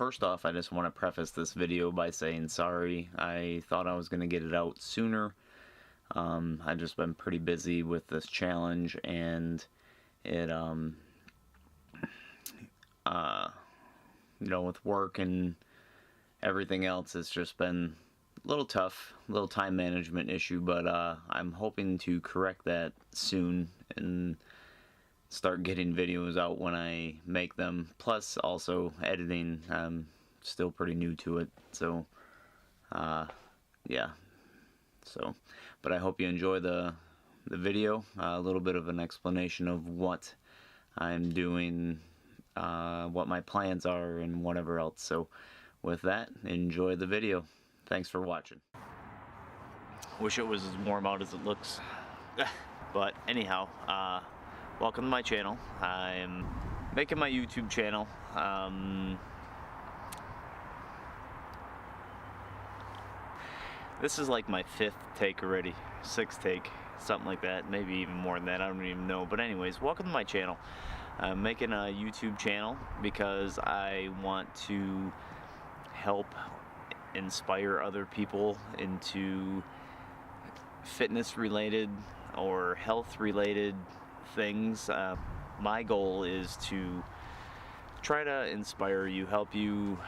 First off, I just want to preface this video by saying sorry. I thought I was going to get it out sooner. I've just been pretty busy with this challenge, and it, with work and everything else, it's just been a little tough, a little time management issue, but I'm hoping to correct that soon and start getting videos out when I make them. Plus, also editing. I'm still pretty new to it, so yeah. So, but I hope you enjoy the video. A little bit of an explanation of what I'm doing, what my plans are, and whatever else. So, with that, enjoy the video. Thanks for watching. Wish it was as warm out as it looks. But anyhow, welcome to my channel. I'm making my YouTube channel. This is like my 5th take already, 6th take, something like that, maybe even more than that, I don't even know. But anyways, welcome to my channel. I'm making a YouTube channel because I want to help inspire other people into fitness related or health related things. My goal is to try to inspire you, help you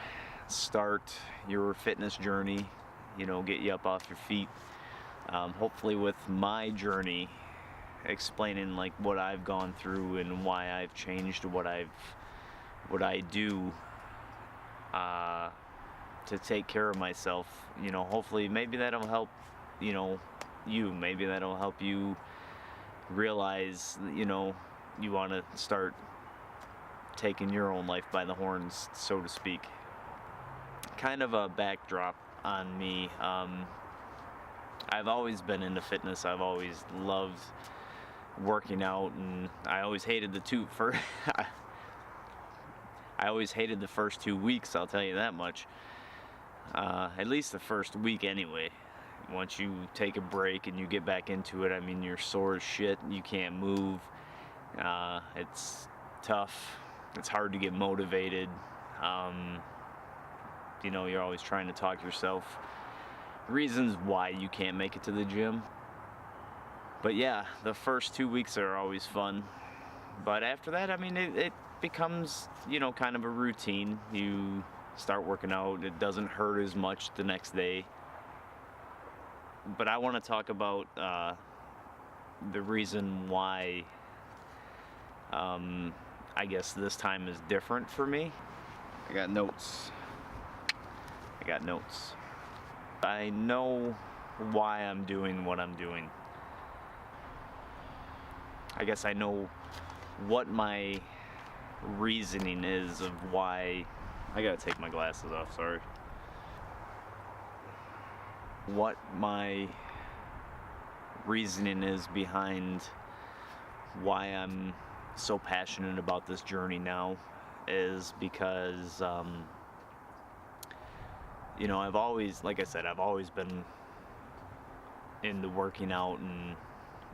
start your fitness journey, get you up off your feet. Hopefully with my journey, explaining like what I've gone through and why I've changed what I do to take care of myself. Hopefully maybe that'll help you, maybe that'll help you realize you want to start taking your own life by the horns, so to speak. Kind of a backdrop on me. I've always been into fitness. I've always loved working out, and I always hated I always hated the first 2 weeks, I'll tell you that much. At least the first week anyway. Once you take a break and you get back into it, I mean, you're sore as shit, you can't move, it's tough, it's hard to get motivated, you're always trying to talk yourself reasons why you can't make it to the gym. But yeah, the first 2 weeks are always fun, but after that, I mean, it becomes, kind of a routine. You start working out, it doesn't hurt as much the next day. But I want to talk about the reason why I guess this time is different for me. I got notes. I know why I'm doing what I'm doing. I guess I know what my reasoning is of why. I gotta take my glasses off, sorry. What my reasoning is behind why I'm so passionate about this journey now is because I've always, like I said, I've always been into working out and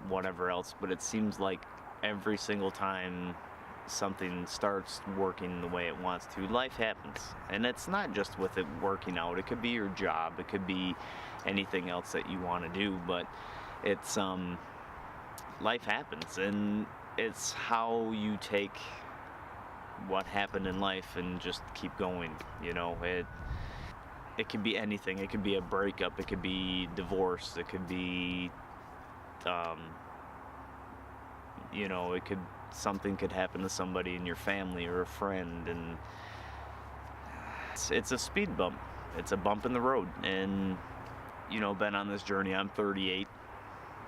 whatever else, but it seems like every single time something starts working the way it wants to, life happens. And it's not just with it working out, it could be your job, it could be anything else that you want to do, but it's life happens, and it's how you take what happened in life and just keep going. It could be anything. It could be a breakup, it could be divorce, it could be something could happen to somebody in your family or a friend, and it's a speed bump. It's a bump in the road. And been on this journey. I'm 38.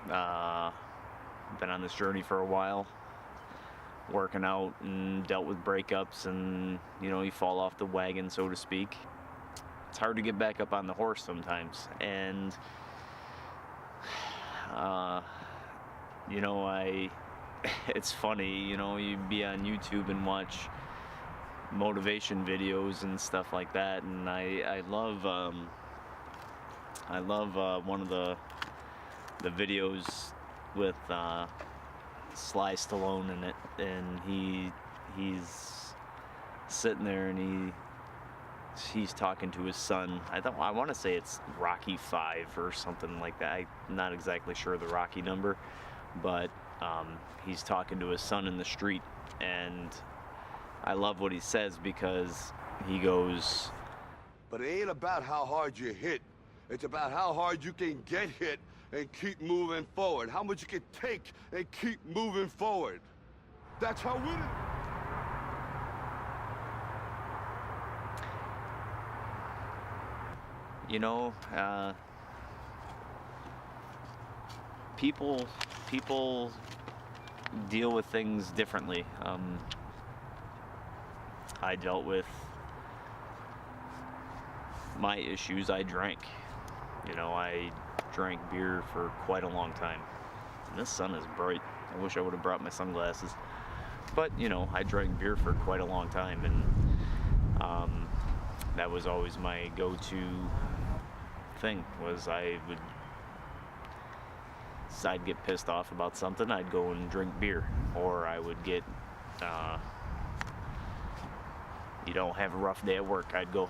Been on this journey for a while, working out, and dealt with breakups, and you fall off the wagon, so to speak. It's hard to get back up on the horse sometimes. And it's funny, you'd be on YouTube and watch motivation videos and stuff like that, and I love one of the videos with Sly Stallone in it, and he's sitting there and he's talking to his son. I want to say it's Rocky 5 or something like that. I'm not exactly sure the Rocky number, but he's talking to his son in the street, and I love what he says because he goes, but it ain't about how hard you hit. It's about how hard you can get hit and keep moving forward. How much you can take and keep moving forward. That's how winning. you know, people deal with things differently. I dealt with my issues. I drank. I drank beer for quite a long time. And this sun is bright. I wish I would have brought my sunglasses. But, I drank beer for quite a long time, and that was always my go-to thing. I'd get pissed off about something, I'd go and drink beer, or I would get have a rough day at work, I'd go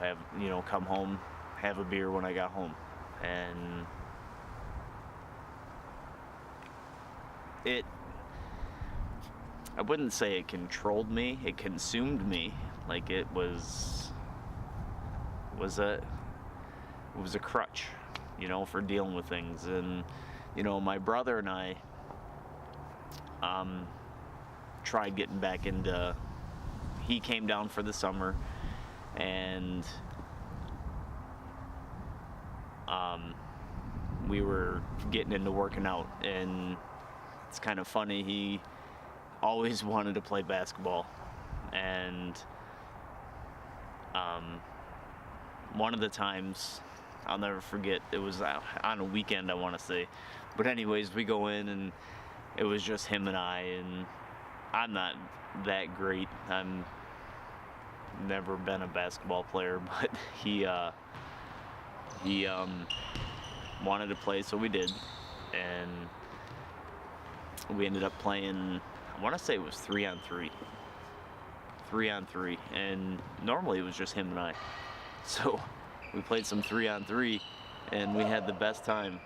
come home, have a beer when I got home. And I wouldn't say it controlled me, it consumed me. Like it was a crutch, for dealing with things. And my brother and I tried getting back into, he came down for the summer, and we were getting into working out, and it's kind of funny, he always wanted to play basketball. And one of the times, I'll never forget, it was on a weekend, I want to say, but anyways, we go in and it was just him and I, and I'm not that great, I'm never been a basketball player, but he wanted to play, so we did, and we ended up playing, I want to say it was 3-on-3, and normally it was just him and I. So we played some 3-on-3, and we had the best time.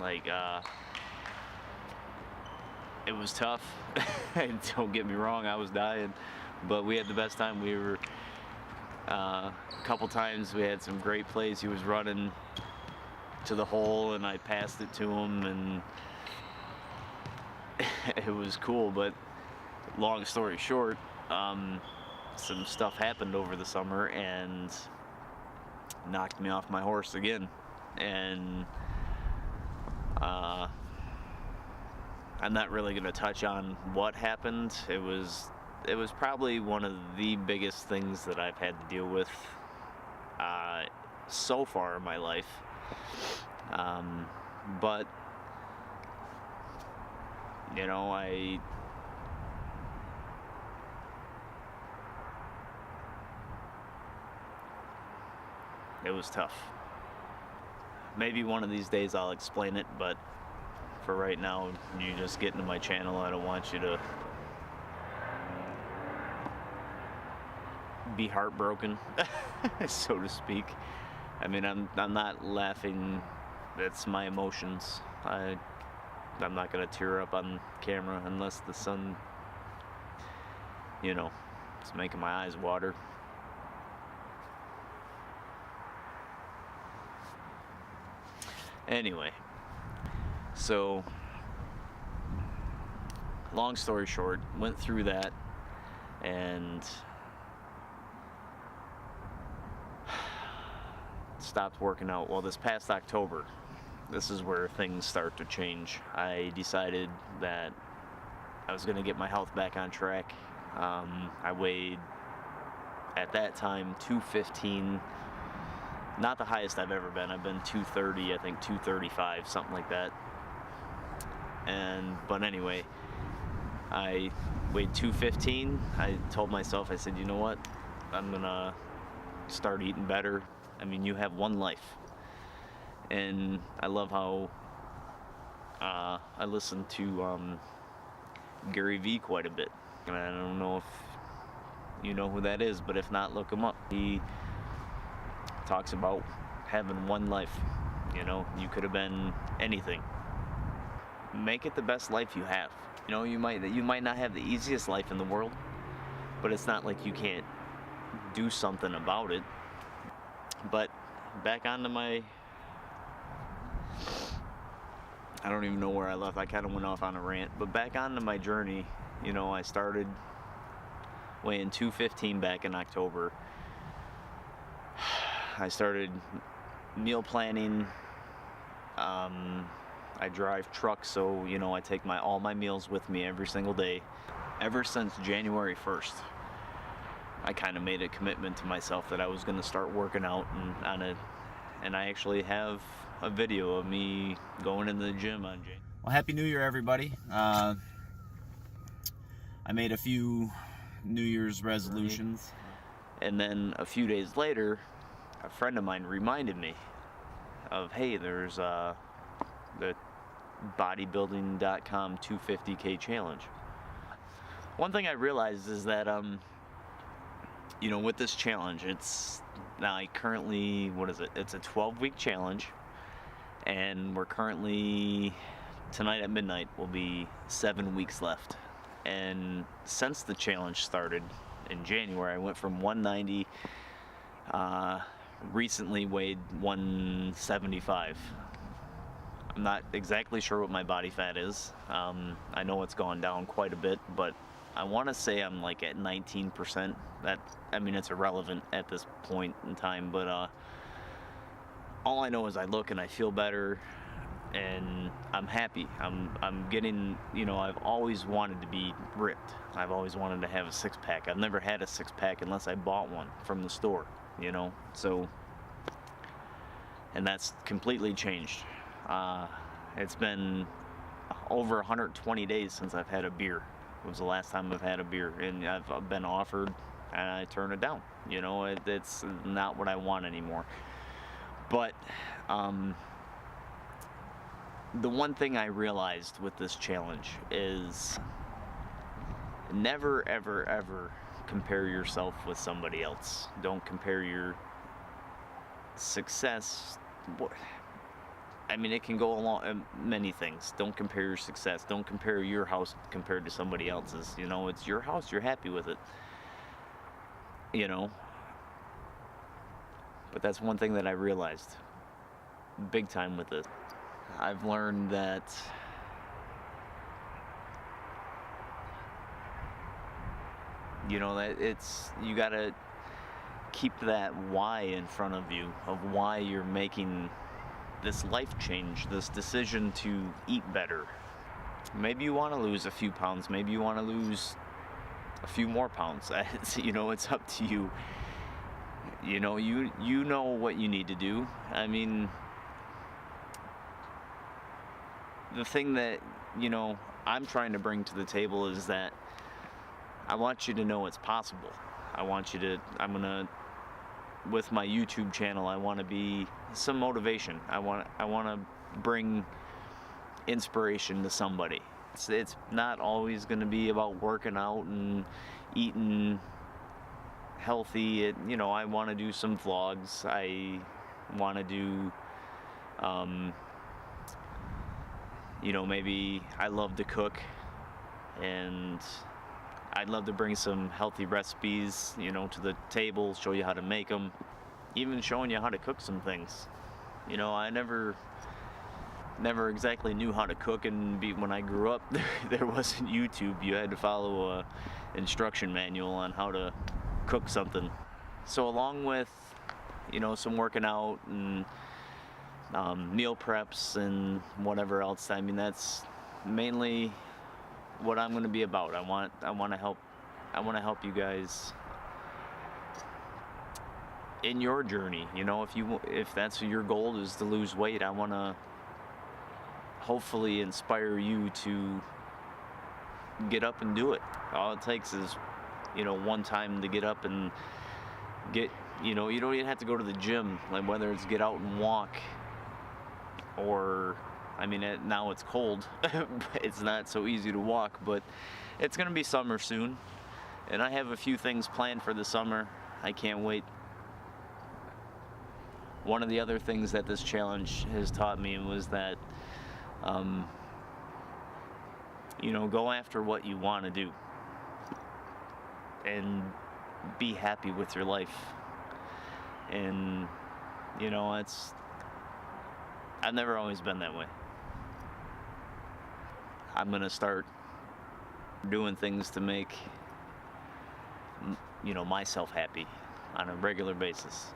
Like, it was tough. Don't get me wrong, I was dying, but we had the best time. We were, a couple times we had some great plays. He was running to the hole, and I passed it to him, and it was cool. But long story short, some stuff happened over the summer and knocked me off my horse again, and I'm not really going to touch on what happened. It was probably one of the biggest things that I've had to deal with so far in my life, but it was tough. Maybe one of these days I'll explain it, but for right now, you just get into my channel. I don't want you to be heartbroken, so to speak. I mean, I'm not laughing. That's my emotions. I'm not gonna tear up on camera unless the sun, it's making my eyes water. Anyway, so long story short, went through that, and stopped working out. Well, this past October, this is where things start to change. I decided that I was going to get my health back on track. I weighed, at that time, 215. Not the highest I've ever been. I've been 230, I think 235, something like that. But anyway, I weighed 215. I told myself, I said, you know what? I'm gonna start eating better. I mean, you have one life. And I love how I listen to Gary Vee quite a bit. And I don't know if you know who that is, but if not, look him up. He talks about having one life. You know, you could have been anything. Make it the best life you have. You know, you might not have the easiest life in the world, but it's not like you can't do something about it. But back onto my, I don't even know where I left. I kind of went off on a rant, but back onto my journey. You know, I started weighing 215 back in October. I started meal planning. I drive trucks, so you know I take all my meals with me every single day. Ever since January 1st, I kind of made a commitment to myself that I was going to start working out, and I actually have a video of me going into the gym on January. Well, Happy New Year, everybody. I made a few New Year's resolutions, and then a few days later, a friend of mine reminded me of, hey, there's the bodybuilding.com 250K challenge. One thing I realized is that you know, with this challenge, it's now currently, what is it? It's a 12-week challenge, and we're currently, tonight at midnight will be 7 weeks left. And since the challenge started in January, I went from 190, recently weighed 175. I'm not exactly sure what my body fat is. I know it's gone down quite a bit, but I want to say I'm like at 19%. I mean, it's irrelevant at this point in time, but all I know is I look and I feel better, and I'm happy. I'm getting, you know, I've always wanted to be ripped. I've always wanted to have a six-pack. I've never had a six-pack unless I bought one from the store, you know, so, and that's completely changed. It's been over 120 days since I've had a beer. It was the last time I've had a beer, and I've been offered, and I turn it down. You know, it's not what I want anymore. But the one thing I realized with this challenge is never, ever, ever compare yourself with somebody else. Don't compare your success. I mean, it can go along many things. Don't compare your success. Don't compare your house compared to somebody else's. You know, it's your house. You're happy with it. You know. But that's one thing that I realized big time with this. I've learned that you know, that you gotta keep that why in front of you, of why you're making this life change, this decision to eat better. Maybe you want to lose a few pounds, maybe you want to lose a few more pounds. You know, it's up to you. You know, you know what you need to do. I mean, the thing that, you know, I'm trying to bring to the table is that I want you to know it's possible. I'm gonna, with my YouTube channel, I want to be some motivation. I want to bring inspiration to somebody. It's not always going to be about working out and eating healthy. You know, I want to do some vlogs. I want to do, you know, maybe I love to cook, and I'd love to bring some healthy recipes, you know, to the table, show you how to make them, even showing you how to cook some things. You know, I never exactly knew how to cook, and when I grew up, there wasn't YouTube. You had to follow a instruction manual on how to cook something. So along with, you know, some working out and meal preps and whatever else, I mean, that's mainly what I'm going to be about. I want to help you guys in your journey. You know, if that's your goal is to lose weight, I want to hopefully inspire you to get up and do it. All it takes is, you know, one time to get up and get, you know, you don't even have to go to the gym, like whether it's get out and walk, or I mean, now it's cold. It's not so easy to walk, but it's going to be summer soon, and I have a few things planned for the summer. I can't wait one of the other things that this challenge has taught me was that, you know, go after what you want to do and be happy with your life. And, you know, I've never always been that way. I'm gonna start doing things to make, you know, myself happy on a regular basis.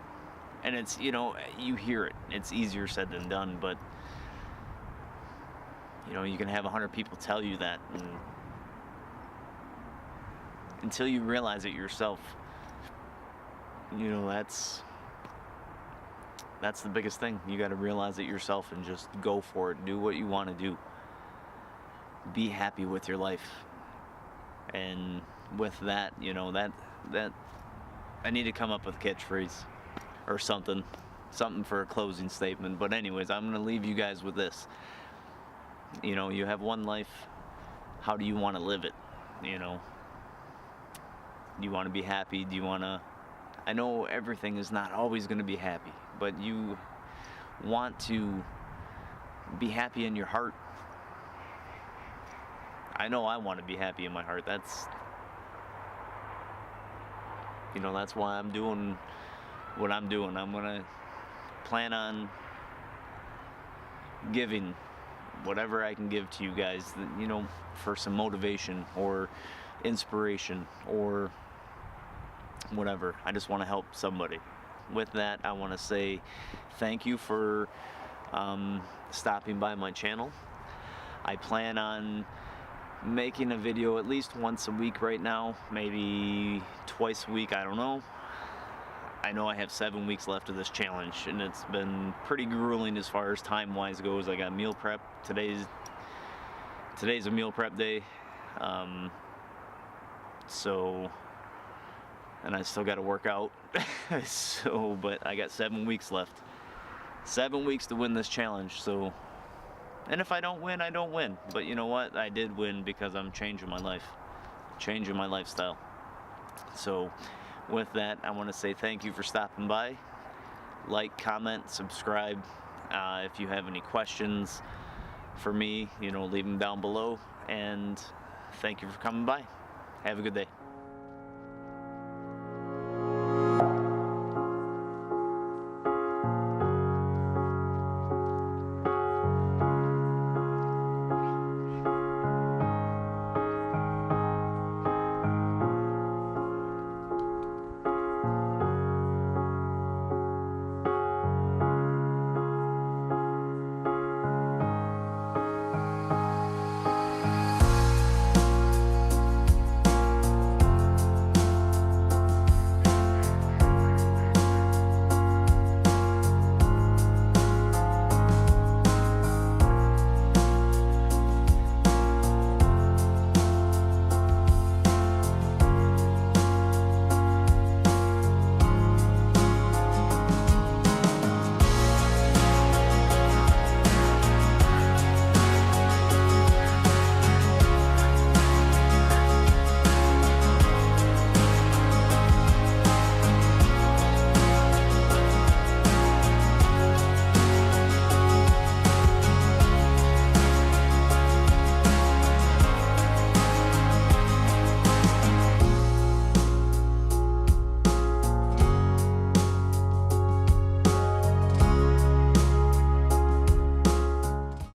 And it's, you know, you hear it, it's easier said than done, but, you know, you can have 100 people tell you that, and until you realize it yourself, you know, that's the biggest thing. You got to realize it yourself and just go for it. Do what you want to do. Be happy with your life. And with that, you know, that I need to come up with a catchphrase or something for a closing statement. But anyways, I'm gonna leave you guys with this. You know, you have one life. How do you want to live it? You know, do you want to be happy? Do you want to? I know everything is not always going to be happy, but you want to be happy in your heart. I know I want to be happy in my heart. That's, you know, that's why I'm doing what I'm doing. I'm gonna plan on giving whatever I can give to you guys, you know, for some motivation or inspiration or whatever. I just want to help somebody. With that, I want to say thank you for stopping by my channel. I plan on making a video at least once a week right now, maybe twice a week, I don't know. I know I have 7 weeks left of this challenge, and it's been pretty grueling as far as time-wise goes. I got meal prep. Today's a meal prep day. And I still got to work out. But I got 7 weeks left. 7 weeks to win this challenge, so. And if I don't win, I don't win. But you know what? I did win because I'm changing my life. Changing my lifestyle. So, with that, I want to say thank you for stopping by. Like, comment, subscribe. If you have any questions for me, you know, leave them down below. And thank you for coming by. Have a good day.